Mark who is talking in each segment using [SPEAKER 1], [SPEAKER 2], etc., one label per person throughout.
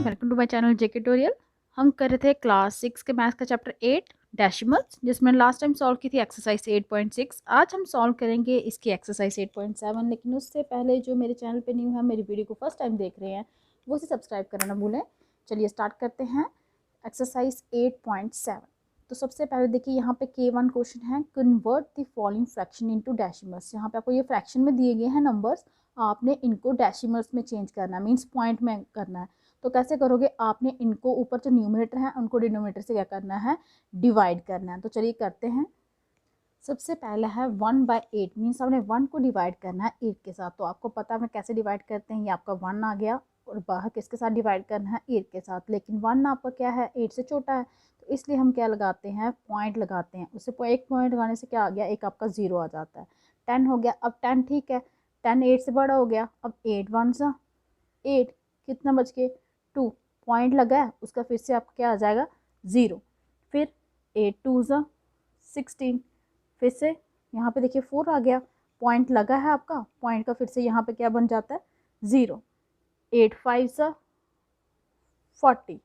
[SPEAKER 1] Welcome to my channel JK tutorial. हम कर रहे थे क्लास 6 के मैथ्स का चैप्टर 8 डेसिमल्स, जिसमें लास्ट टाइम सॉल्व की थी एक्सरसाइज 8.6। आज हम सॉल्व करेंगे इसकी एक्सरसाइज 8.7। लेकिन उससे पहले जो मेरे चैनल पे न्यू है, मेरी वीडियो को फर्स्ट टाइम देख रहे हैं, वो इसे सब्सक्राइब करना ना भूलें। चलिए स्टार्ट करते हैं एक्सरसाइज 8.7। तो सबसे पहले देखिए यहाँ पे K1 क्वेश्चन है, convert the following fraction into decimals. यहाँ पे आपको ये फ्रैक्शन में दिए गए हैं नंबर्स, आपने इनको डेसिमल्स में चेंज करना है, मीन्स पॉइंट में करना है। तो कैसे करोगे, आपने इनको ऊपर जो न्यूमरेटर है उनको डिनोमिनेटर से क्या करना है, डिवाइड करना है। तो चलिए करते हैं। सबसे पहला है 1/8, मीन्स आपने 1 को डिवाइड करना है 8 के साथ। तो आपको पता है कैसे डिवाइड करते हैं, ये आपका 1 आ गया और बाहर किसके साथ डिवाइड करना है, 8 के साथ। लेकिन 1 आपका क्या है, 8 से छोटा है, तो इसलिए हम क्या लगाते हैं, पॉइंट लगाते हैं। उससे एक पॉइंट लगाने से क्या आ गया, एक आपका 0 आ जाता है। 10 हो गया, अब 10 ठीक है, 10 8 से बड़ा हो गया। अब 8 1 सा 8, कितना बच के 2, पॉइंट लगा है उसका, फिर से आपका क्या आ जाएगा 0। फिर 8 2 सा 16, फिर से यहाँ पे देखिए 4 आ गया, पॉइंट लगा है आपका, पॉइंट का फिर से यहाँ पे क्या बन जाता है 0। 8 5 सा 40,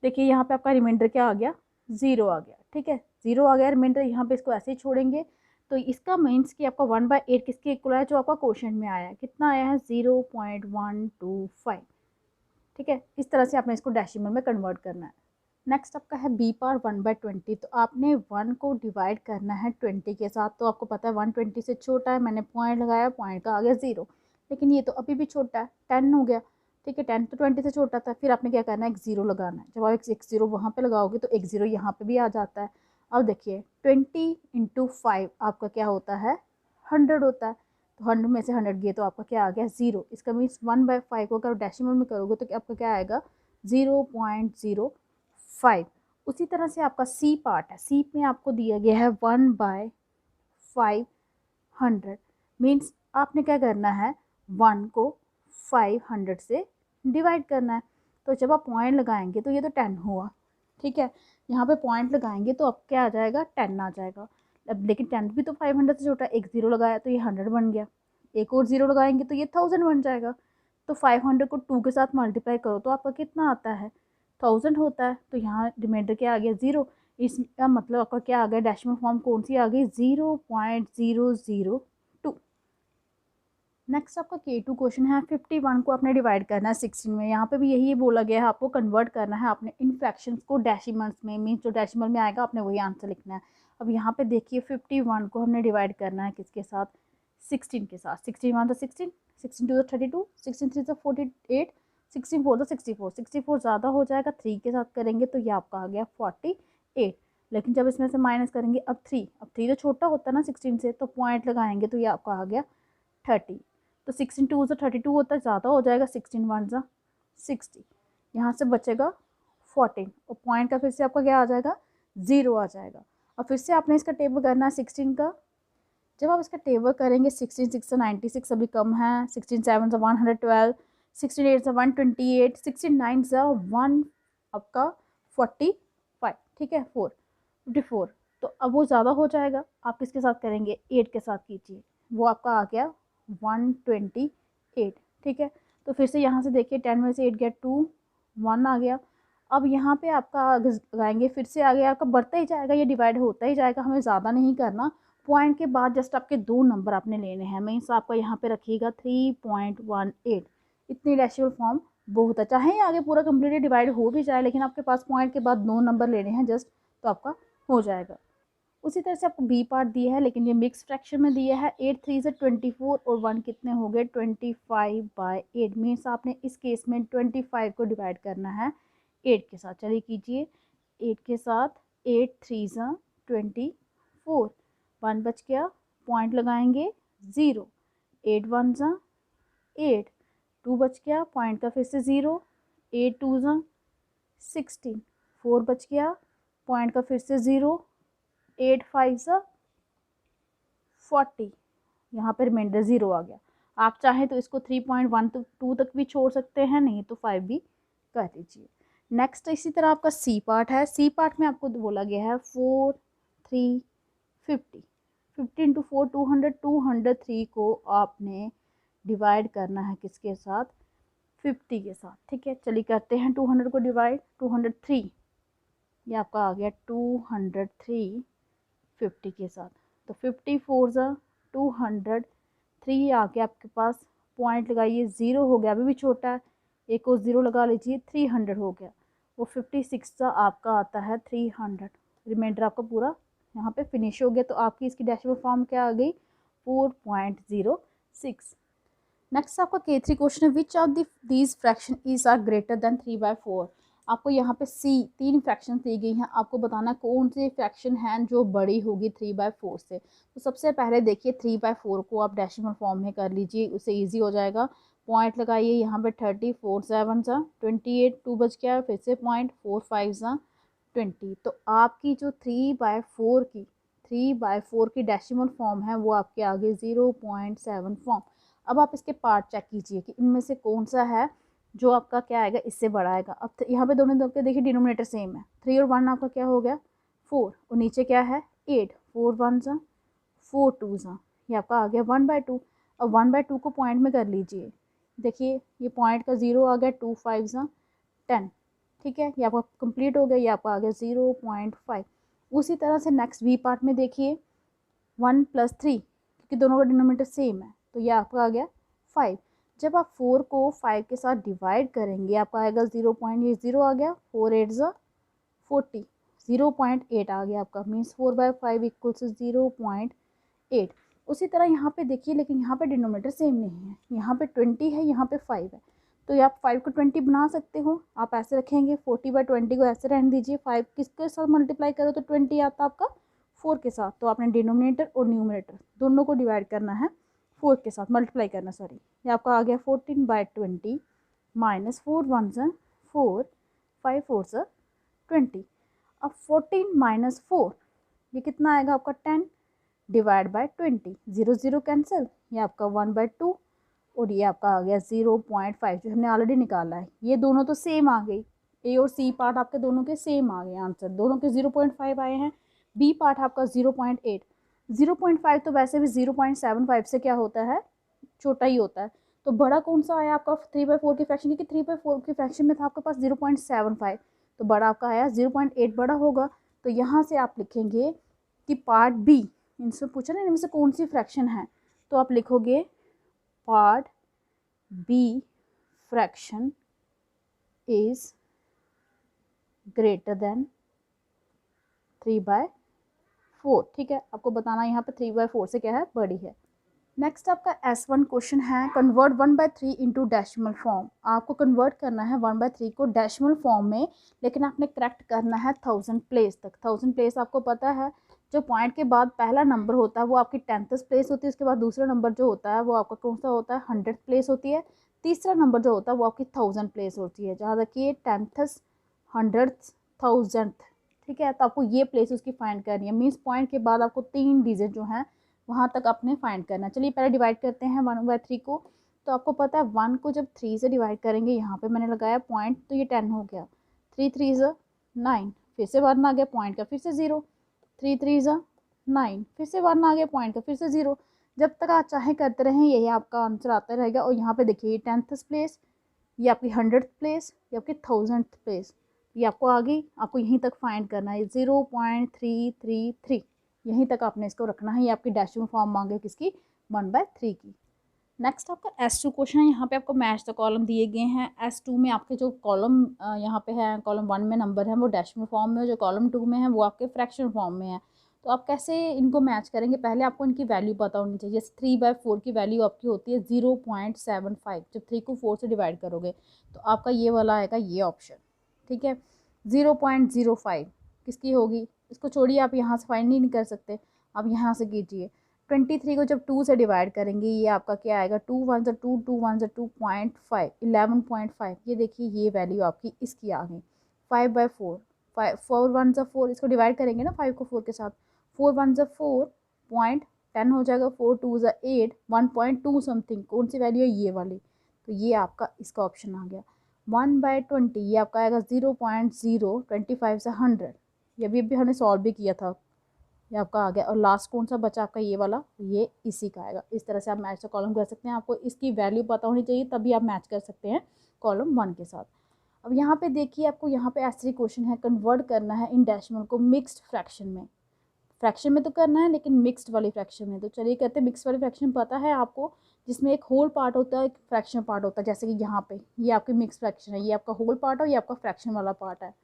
[SPEAKER 1] देखिए यहाँ पे आपका रिमाइंडर क्या आ गया, 0 आ गया। ठीक है, 0 आ गया रिमाइंडर, यहाँ पे इसको ऐसे ही छोड़ेंगे। तो इसका मीन्स कि आपका 1/8 किसके इक्वल है, जो आपका क्वेश्चन में आया है, कितना आया है 0.125। ठीक है, इस तरह से आपने इसको डेसिमल में कन्वर्ट करना है। नेक्स्ट आपका है बी पार 1/20। तो आपने 1 को डिवाइड करना है 20 के साथ। तो आपको पता है 1 20 से छोटा है, मैंने पॉइंट लगाया, पॉइंट का आ गया 0। लेकिन ये तो अभी भी छोटा है, 10 हो गया। ठीक है, 10 तो 20 से छोटा था, फिर आपने क्या करना है, एक 0 लगाना है। जब आप एक 0 वहाँ पे लगाओगे तो एक 0 यहाँ पे भी आ जाता है। अब देखिए 20 × 5 आपका क्या होता है, 100 होता है। तो 100 में से 100 गए तो आपका क्या आ गया 0। इसका मीन्स 1/5 को अगर डेसिमल में करोगे तो आपका क्या आएगा 0.05। उसी तरह से आपका सी पार्ट है, सी में आपको दिया गया है 1/500, मीन्स आपने क्या करना है, 1 को 500 से डिवाइड करना है। तो जब आप पॉइंट लगाएंगे तो ये तो 10 हुआ। ठीक है, यहाँ पे पॉइंट लगाएंगे तो अब क्या आ जाएगा, 10 आ जाएगा। अब लेकिन 10 भी तो 500 से छोटा, एक 0 लगाया तो ये 100 बन गया, एक और 0 लगाएंगे तो ये 1000 बन जाएगा। तो 500 को 2 के साथ मल्टीप्लाई करो तो आपका कितना आता है, 1000 होता है। तो यहाँ रिमाइंडर क्या आ गया 0। इसका मतलब आपका क्या आ गया, डेसिमल फॉर्म कौन सी आ गई, 0.002। नेक्स्ट आपका K2 क्वेश्चन है, 51 को आपने डिवाइड करना है 16 में। यहाँ पे भी यही बोला गया है, आपको कन्वर्ट करना है आपने इन फ्रैक्शंस को डेसिमल्स में, मीन्स जो डेसिमल में आएगा आपने वही आंसर लिखना है। अब यहाँ पे देखिए 51 को हमने डिवाइड करना है किसके साथ, 16 के साथ। 16 1 तो 16, 16 2 तो 32, 16 3 तो 48, 16 4 तो 64, 64 ज़्यादा हो जाएगा, 3 के साथ करेंगे तो ये आपका आ गया 48। लेकिन जब इसमें से माइनस करेंगे अब 3, अब 3 तो छोटा होता है ना 16 से, तो पॉइंट लगाएंगे तो ये आपका आ गया 30। तो 16 2 से 32 होता है, ज़्यादा हो जाएगा, 16 1 सा 60, यहाँ से बचेगा 14 और पॉइंट का फिर से आपका क्या आ जाएगा 0 आ जाएगा। और फिर से आपने इसका टेबल करना है 16 का। जब आप इसका टेबल करेंगे 16 6 से 96 अभी कम है, 16 7 से 112, 16 8 से 128, 16 9 से 1 आपका 45। ठीक है, 54। तो अब वो ज़्यादा हो जाएगा, आप किसके साथ करेंगे, 8 के साथ कीजिए, वो आपका आ गया 128। ठीक है, तो फिर से यहाँ से देखिए 10 में से 8 गया 2, 1 आ गया। अब यहाँ पे आपका लगाएंगे, फिर से आगे आपका बढ़ता ही जाएगा, ये डिवाइड होता ही जाएगा, हमें ज़्यादा नहीं करना। पॉइंट के बाद जस्ट आपके 2 नंबर आपने लेने हैं, मीन्स आपका यहाँ पे रखिएगा 3.18। इतनी डेसिमल फॉर्म बहुत है, चाहे आगे पूरा कम्प्लीटली डिवाइड हो भी जाए, लेकिन आपके पास पॉइंट के बाद 2 नंबर लेने हैं जस्ट, तो आपका हो जाएगा। उसी तरह से आपको बी पार्ट दिया है, लेकिन ये मिक्स फ्रैक्शन में दिया है। 8 3 से 24 और 1 कितने हो गए 25/8, मीन्स आपने इस केस में 25 को डिवाइड करना है 8 के साथ। चलिए कीजिए 8 के साथ, 8 3 सा 24, 1 बच गया, पॉइंट लगाएंगे 0, 8 1 सा 8, 2 बच गया, पॉइंट का फिर से 0, 8 2 सा 16, 4 बच गया, पॉइंट का फिर से 0, 8 5 सा 40, यहाँ पर रिमाइंडर 0 आ गया। आप चाहें तो इसको 3.12 तक भी छोड़ सकते हैं, नहीं तो 5 भी कर दीजिए। नेक्स्ट इसी तरह आपका सी पार्ट है, सी पार्ट में आपको बोला गया है 4 3 50, 50 × 4 200, 203 को आपने डिवाइड करना है किसके साथ, 50 के साथ। ठीक है, चलिए करते हैं 200 को डिवाइड। 203 ये आपका आ गया 203 50 के साथ। तो 50 4 ज़ा 203 आ गया आपके पास। पॉइंट लगाइए, ज़ीरो हो गया, अभी भी छोटा है, एक और ज़ीरो लगा लीजिए, 300 हो गया। वो 56 सा आपका आता है 300। रिमाइंडर आपका पूरा यहाँ पे फिनिश हो गया। तो आपकी इसकी डेसिमल फॉर्म क्या आ गई, 4.06। नेक्स्ट आपका K3 क्वेश्चन है, which of these fraction is are greater than 3/4। आपको यहाँ पे सी 3 फ्रैक्शन दी गई हैं, आपको बताना कौन सी फ्रैक्शन है जो बड़ी होगी 3/4 से। तो सबसे पहले देखिए 3/4 को आप डेसिमल फॉर्म में कर लीजिए, उससे इजी हो जाएगा। पॉइंट लगाइए यहाँ पे 30, 4 7 सा 28, 2 बच गया, फिर से पॉइंट 4 5 सा 20। तो आपकी जो 3/4 की डेसिमल फॉर्म है वो आपके आगे 0.7 फॉर्म। अब आप इसके पार्ट चेक कीजिए कि इनमें से कौन सा है जो आपका क्या आएगा, इससे बड़ा आएगा। अब यहाँ पे दोनों के देखिए डिनोमिनेटर सेम है, 3 और 1 आपका क्या हो गया 4, और नीचे क्या है 8, 4 1 सा 4 2 सा, ये आपका आ गया 1/2। अब 1/2 को पॉइंट में कर लीजिए, देखिए ये पॉइंट का 0 आ गया, 2 5 सा 10। ठीक है, ये आपका कंप्लीट हो गया, ये आपका आ गया 0.5। उसी तरह से नेक्स्ट बी पार्ट में देखिए 1 + 3, क्योंकि दोनों का डिनोमिनेटर सेम है, तो ये आपका आ गया 5। जब आप 4 को 5 के साथ डिवाइड करेंगे आपका आएगा 0.0 आ गया, 4 8 ज़ा 40, 0.8 आ गया आपका, मीन्स 4/5 = 0.8। उसी तरह यहाँ पे देखिए, लेकिन यहाँ पे डिनोमिनेटर सेम नहीं है, यहाँ पे 20 है, यहाँ पे 5 है। तो आप 5 को 20 बना सकते हो, आप ऐसे रखेंगे 40/20 को ऐसे रहने दीजिए। 5 किसके साथ मल्टीप्लाई करो तो 20 आता आपका 4 के साथ। तो आपने डिनोमिनेटर और न्यूमरेटर दोनों को डिवाइड करना है 4 के साथ, मल्टीप्लाई करना, सॉरी। ये आपका आ गया 14/20 माइनस 4 1 ज़ा 4, 5 4 ज़ा 20। अब 14 माइनस 4 ये कितना आएगा आपका 10 डिवाइड बाय 20, 0 0 कैंसिल, ये आपका 1/2, और ये आपका आ गया 0.5 जो हमने ऑलरेडी निकाला है। ये दोनों तो सेम आ गई, ए और सी पार्ट आपके दोनों के सेम आ गए, आंसर दोनों के 0.5 आए हैं। बी पार्ट आपका 0.8, 0.5 तो वैसे भी 0.75 से क्या होता है, छोटा ही होता है। तो बड़ा कौन सा आया आपका 3/4 की फ्रैक्शन, क्योंकि 3/4 की फ्रैक्शन में था आपके पास 0.75, तो बड़ा आपका आया 0.8 बड़ा होगा। तो यहाँ से आप लिखेंगे कि पार्ट बी, इनसे पूछा ना इनमें से कौन सी फ्रैक्शन है, तो आप लिखोगे part b fraction is greater than 3/4। ठीक है, आपको बताना यहाँ पे 3/4 से क्या है, बड़ी है। नेक्स्ट आपका S1 क्वेश्चन है, कन्वर्ट 1/3 इंटू डेसिमल फॉर्म। आपको कन्वर्ट करना है 1/3 को डेसिमल फॉर्म में, लेकिन आपने करेक्ट करना है 1000 प्लेस तक। 1000 प्लेस आपको पता है, जो पॉइंट के बाद पहला नंबर होता है वो आपकी 10th प्लेस होती है, उसके बाद दूसरा नंबर जो होता है वो आपका कौन सा होता है, 100th प्लेस होती है। तीसरा नंबर जो होता है वो आपकी 1000 प्लेस होती है, जहाँ तक ये 10th 100th 1000th। ठीक है, तो आपको ये प्लेस उसकी फाइंड करनी है, मीन्स पॉइंट के बाद आपको 3 डिजिट जो हैं वहाँ तक आपने फाइंड करना। चलिए पहले डिवाइड करते हैं 1/3 को। तो आपको पता है 1 को जब 3 से डिवाइड करेंगे, यहाँ पे मैंने लगाया पॉइंट, तो ये 10 हो गया, 3 3 ज़ा 9, फिर से 1 आ गया पॉइंट का, फिर से 0, 3 3 ज़ा 9, फिर से 1 आ गया पॉइंट का, फिर से 0। जब तक आप चाहे करते रहें यही आपका आंसर आता रहेगा। और यहाँ पे देखिए ये 10th प्लेस, ये आपकी 100th प्लेस, ये आपकी 1000th प्लेस, ये आपको आ गई। आपको यहीं तक फाइंड करना है 0.333, यहीं तक आपने इसको रखना है। ये आपकी डेसिमल फॉर्म मांगे किसकी, 1/3 की। नेक्स्ट आपका S2 क्वेश्चन है, यहाँ पे आपको मैच द कॉलम दिए गए हैं। S2 में आपके जो कॉलम यहाँ पे है, कॉलम 1 में नंबर है वो डेसिमल फॉर्म में, जो कॉलम 2 में है वो आपके फ्रैक्शन फॉर्म में है। तो आप कैसे इनको मैच करेंगे, पहले आपको इनकी वैल्यू पता होनी चाहिए। जैसे 3/4 की वैल्यू आपकी होती है 0.75, जब 3 को 4 से डिवाइड करोगे तो आपका ये वाला आएगा, ये ऑप्शन। ठीक है, 0.05 किसकी होगी, इसको छोड़िए, आप यहाँ से फाइंड नहीं कर सकते, आप यहाँ से कीजिए। 23 को जब 2 से डिवाइड करेंगे ये आपका क्या आएगा, 2 1 ज़ा 2, 2 1 ज़ा 2.5, 11.5। ये देखिए ये वैल्यू आपकी इसकी आ गई। 5/4, 4 1 ज़ा 4, इसको डिवाइड करेंगे ना 5 को 4 के साथ, 4 1 ज़ा 4, 10 हो जाएगा, 4 2 ज़ा 8, 1.2 समथिंग, कौन सी वैल्यू है, ये वाली। तो ये आपका इसका ऑप्शन आ गया। 1/20 ये आपका आएगा 0.025 से 100, ये अभी हमने सॉल्व भी किया था, ये आपका आ गया। और लास्ट कौन सा बचा आपका, ये वाला, ये इसी का आएगा। इस तरह से आप मैच का कॉलम कर सकते हैं। आपको इसकी वैल्यू पता होनी चाहिए, तभी आप मैच कर सकते हैं कॉलम 1 के साथ। अब यहाँ पे देखिए, आपको यहाँ पे ऐसे क्वेश्चन है, कन्वर्ट करना है इन डेसिमल को मिक्स्ड फ्रैक्शन में। फ्रैक्शन में तो करना है लेकिन मिक्स्ड वाली फ्रैक्शन में। तो चलिए कहते हैं मिक्स्ड वाली फ्रैक्शन पता है आपको, जिसमें एक होल पार्ट होता है, एक फ्रैक्शन पार्ट होता है। जैसे कि यहाँ पे ये आपकी मिक्स फ्रैक्शन है, ये आपका होल पार्ट है, ये आपका फ्रैक्शन वाला पार्ट है।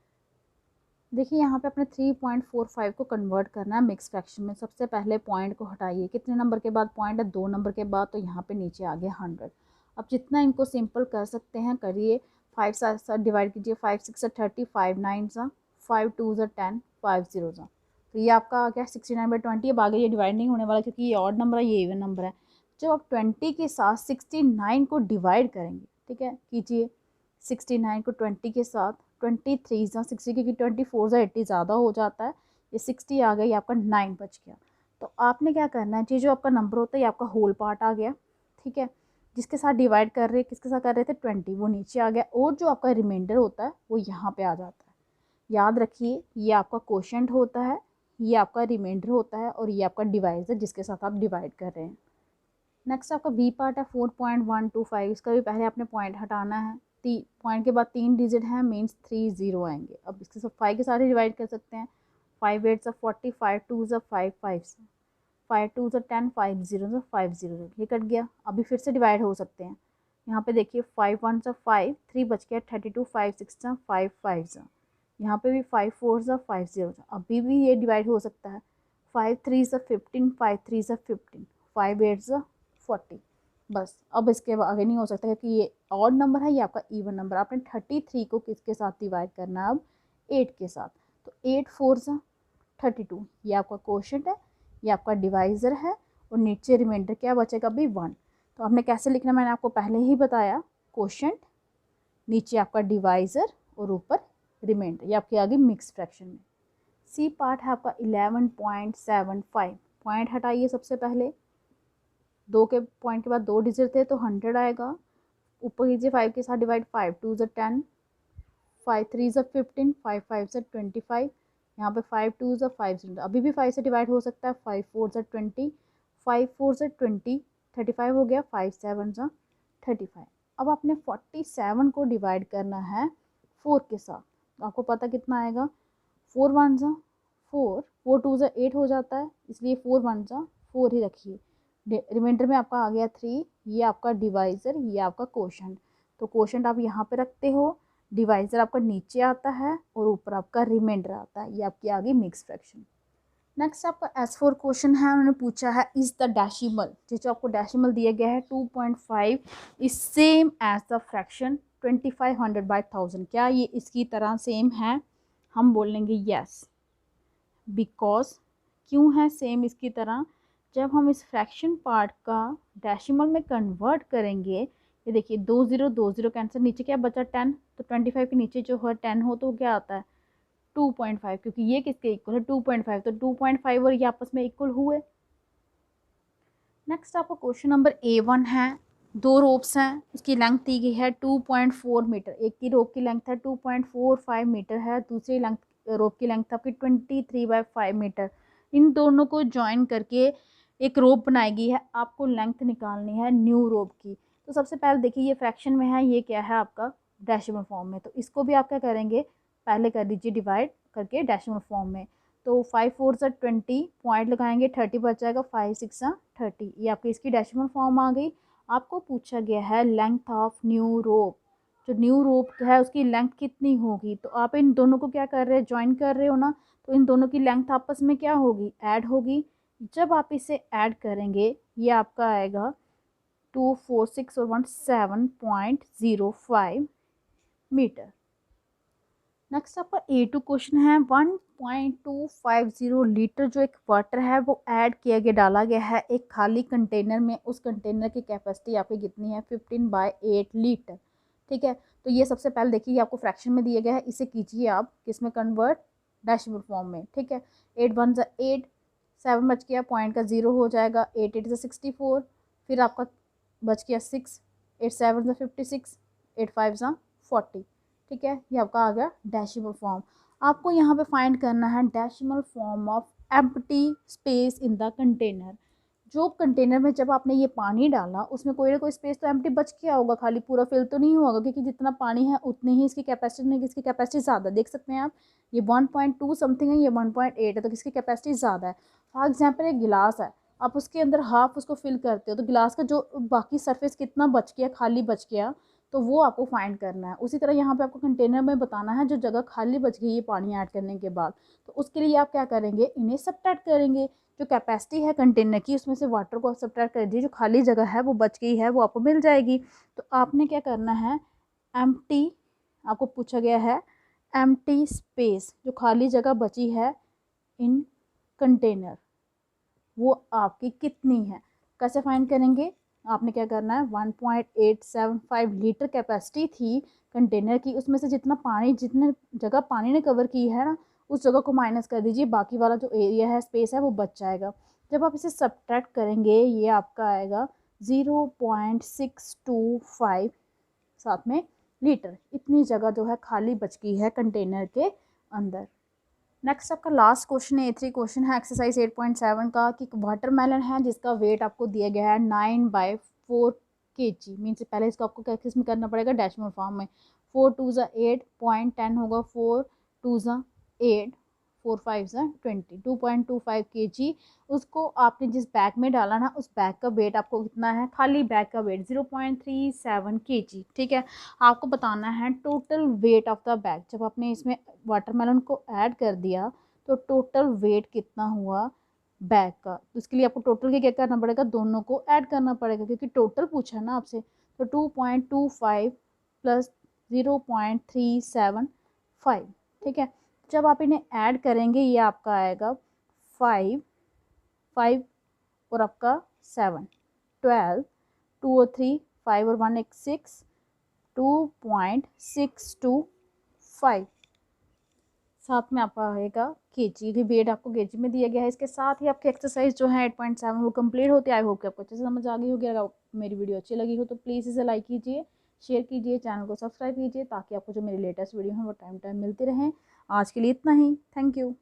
[SPEAKER 1] देखिए यहाँ पे अपने 3.45 को कन्वर्ट करना है मिक्स फ्रैक्शन में। सबसे पहले पॉइंट को हटाइए, कितने नंबर के बाद पॉइंट है, 2 नंबर के बाद, तो यहाँ पे नीचे आ गया 100। अब जितना इनको सिंपल कर सकते हैं करिए। 5 से डिवाइड कीजिए, 5 6 30, 5 9 सा, 5 2 10, 5 0 सा, तो ये आपका आ गया 69/20। अब आगे ये डिवाइड नहीं होने वाला क्योंकि ये ऑड नंबर है, ये इवन नंबर है। जब आप 20 के साथ 69 को डिवाइड करेंगे, ठीक है, कीजिए 69 को 20 के साथ, 23 सा 60 क्योंकि 24 सा 80 ज़्यादा हो जाता है, ये 60 आ गया, ये आपका 9 बच गया। तो आपने क्या करना है, ये जो आपका नंबर होता है ये आपका होल पार्ट आ गया, ठीक है, जिसके साथ डिवाइड कर रहे, किसके साथ कर रहे थे 20, वो नीचे आ गया, और जो आपका रिमाइंडर होता है वो यहाँ पे आ जाता है। याद रखिए ये आपका क्वोशंट होता है, ये आपका रिमाइंडर होता है, और ये आपका डिवाइस है जिसके साथ आप डिवाइड कर रहे हैं। नेक्स्ट आपका वी पार्ट है 4.125, इसका भी पहले आपने पॉइंट हटाना है। पॉइंट के बाद 3 डिजिट हैं, मीन्स 3 0 आएंगे। अब इसके साथ 5 के साथ डिवाइड कर सकते हैं। 5 8 से 40, 5 2 से 5 5 से, 5 2 से 10, 5 0 से 5 0, ये कट गया। अभी फिर से डिवाइड हो सकते हैं। यहाँ पे देखिए 5 1 से 5, 3 बच गया, 32, 5 6 से 5 5 से, यहाँ पे भी 5 4 से 5 0 से, अभी भी ये डिवाइड हो सकता है। 5 3 से 15, 5 3 से 15, 5 8 से 40, बस। अब इसके आगे नहीं हो सकता क्योंकि ये ऑड नंबर है, ये आपका इवन नंबर। आपने 33 को किसके साथ डिवाइड करना है अब, 8 के साथ। तो 8 4 से 32, ये आपका क्वोशंट है, ये आपका डिवाइज़र है, और नीचे रिमाइंडर क्या बचेगा अभी 1। तो आपने कैसे लिखना मैंने आपको पहले ही बताया, क्वोशंट, नीचे आपका डिवाइज़र, और ऊपर रिमाइंडर, ये आपके आगे मिक्स फ्रैक्शन में। सी पार्ट है आपका 11.75, पॉइंट हटाइए सबसे पहले, 2 के पॉइंट के बाद 2 डिजिट थे तो 100 आएगा। ऊपर कीजिए 5 के साथ डिवाइड, 5 2 से 10, 5 3 से 15, 5 5 से 25, यहाँ पे 5 2 से 5 0, अभी भी 5 से डिवाइड हो सकता है। 5 4 से 20, 5 4 से 20, 35 हो गया, 5 7 से 35। अब आपने 47 को डिवाइड करना है 4 के साथ, तो आपको पता कितना आएगा, 4 1 सा 4, 4 2 से 8 हो जाता है, इसलिए 4 1 सा 4 ही रखिए। रिमाइंडर में आपका आ गया 3, ये आपका डिवाइज़र, ये आपका क्वोशंट। तो क्वोशंट आप यहाँ पे रखते हो, डिवाइज़र आपका नीचे आता है, और ऊपर आपका रिमाइंडर आता है, ये आपकी आ गई मिक्स फ्रैक्शन। नेक्स्ट आपका S4 क्वेश्चन है, उन्होंने पूछा है इज द डेसिमल, जो आपको डेसिमल दिया गया है 2.5 is same as the fraction 2500/1000, क्या ये इसकी तरह सेम है? हम बोलेंगे यस, बिकॉज क्यों है सेम इसकी तरह, जब हम इस फ्रैक्शन पार्ट का डेसिमल में कन्वर्ट करेंगे, ये देखिए 2 0 2 0 कैंसिल, नीचे क्या बचा 10, तो 25 के नीचे जो है 10 हो तो क्या आता है 2.5, क्योंकि ये किसके इक्वल है 2.5, तो 2.5 और ये आपस में इक्वल हुए। नेक्स्ट आपका क्वेश्चन नंबर A1 है, 2 रोप्स हैं, उसकी लेंथ दी गई है 2.4 मीटर, एक की रोप की लेंथ है 2.45 मीटर है, दूसरी लेंथ रोप की लेंथ आपकी 23/5 मीटर। इन दोनों को ज्वाइन करके एक रोप बनाई गई है, आपको लेंथ निकालनी है न्यू रोप की। तो सबसे पहले देखिए ये फ्रैक्शन में है, ये क्या है आपका डेसिमल फॉर्म में, तो इसको भी आप क्या करेंगे, पहले कर दीजिए डिवाइड करके डेसिमल फॉर्म में। तो 5 4 से 20, पॉइंट लगाएंगे, 30 बच जाएगा, 5 6 30, ये आपकी इसकी डेसिमल फॉर्म आ गई। आपको पूछा गया है लेंथ ऑफ न्यू रोप, जो न्यू रोप है उसकी लेंथ कितनी होगी, तो आप इन दोनों को क्या कर रहे हैं, ज्वाइन कर रहे हो ना, तो इन दोनों की लेंथ आपस में क्या होगी, ऐड होगी। जब आप इसे ऐड करेंगे ये आपका आएगा 2 4 6 और 1 7.05 मीटर। नेक्स्ट आपका A2 क्वेश्चन है, 1.250 लीटर जो एक वाटर है वो ऐड किया गया, डाला गया है एक खाली कंटेनर में, उस कंटेनर की कैपेसिटी आपकी कितनी है 15/8 लीटर, ठीक है। तो ये सबसे पहले देखिए ये आपको फ्रैक्शन में दिया गया है, इसे कीजिए आप किस में कन्वर्ट, डेसिमल फॉर्म में, ठीक है। 8 1 से 8, 7 बच गया, पॉइंट का 0 हो जाएगा, 8 8 से 64, फिर आपका बच गया 6, 8 7 से 56, 8 5 से 40, ठीक है, ये आपका आ गया डेसिमल फॉर्म। आपको यहाँ पे फाइंड करना है decimal form of empty space in the container. जो कंटेनर में जब आपने ये पानी डाला उसमें कोई ना कोई स्पेस तो एम्प्टी बच गया होगा, खाली पूरा फिल तो नहीं होगा, क्योंकि जितना पानी है उतनी ही इसकी कैपेसिटी नहीं, इसकी कैपेसिटी ज़्यादा देख सकते हैं आप, ये 1.2 समथिंग है, ये 1.8 है, तो किसकी कैपेसिटी ज़्यादा है। फॉर एग्जाम्पल एक गिलास है, आप उसके अंदर हाफ उसको फिल करते हो तो गिलास का जो बाकी सरफेस कितना बच गया, खाली बच गया, तो वो आपको फाइंड करना है। उसी तरह यहाँ पे आपको कंटेनर में बताना है जो जगह खाली बच गई है पानी ऐड करने के बाद, तो उसके लिए आप क्या करेंगे, इन्हें सबट्रैक्ट करेंगे। जो कैपेसिटी है कंटेनर की उसमें से वाटर को सबट्रैक्ट कर दीजिए, जो खाली जगह है वो बच गई है वो आपको मिल जाएगी। तो आपने क्या करना है, एम्प्टी, आपको पूछा गया है एम्प्टी स्पेस, जो खाली जगह बची है इन कंटेनर, वो आपकी कितनी है, कैसे फाइंड करेंगे। आपने क्या करना है, 1.875 लीटर कैपेसिटी थी कंटेनर की, उसमें से जितना पानी, जितने जगह पानी ने कवर की है ना, उस जगह को माइनस कर दीजिए, बाकी वाला जो एरिया है, स्पेस है, वो बच जाएगा। जब आप इसे सब्ट्रैक्ट करेंगे ये आपका आएगा 0.625 साथ में लीटर, इतनी जगह जो है खाली बच गई है कंटेनर के अंदर। नेक्स्ट आपका लास्ट क्वेश्चन A3 क्वेश्चन है एक्सरसाइज 8.7 का, कि वाटरमेलन है जिसका वेट आपको दिया गया है 9/4 kg, मीन्स पहले इसको आपको क्या किस में करना पड़ेगा, डेसिमल फॉर्म में। 4 2 8, 0.10 होगा, 4 2 8, 4 5 20, 2.25 kg। उसको आपने जिस बैग में डाला ना, उस बैग का वेट आपको कितना है, खाली बैग का वेट 0.37 kg, ठीक है। आपको बताना है total weight of the bag, जब आपने इसमें वाटरमेलन को ऐड कर दिया तो टोटल वेट कितना हुआ बैग का। तो इसके लिए आपको टोटल के क्या करना पड़ेगा, दोनों को ऐड करना पड़ेगा, क्योंकि टोटल पूछा है ना आपसे। तो 2.25 प्लस 0.375, ठीक है। जब आप इन्हें ऐड करेंगे ये आपका आएगा 5 5 और आपका 7 12, 2 और 3 5 और 1 एक 6, 2.625, साथ में आपका आएगा केजी, ये वेट आपको केजी में दिया गया है। इसके साथ ही आपकी एक्सरसाइज जो है 8.7 वो कंप्लीट होती है। आई होप कि आपको अच्छे से समझ आ गई होगी। अगर मेरी वीडियो अच्छी लगी हो तो प्लीज़ इसे लाइक कीजिए, शेयर कीजिए, चैनल को सब्सक्राइब कीजिए, ताकि आपको जो मेरी लेटेस्ट वीडियो है वो टाइम टाइम मिलती रहें। आज के लिए इतना ही, थैंक यू।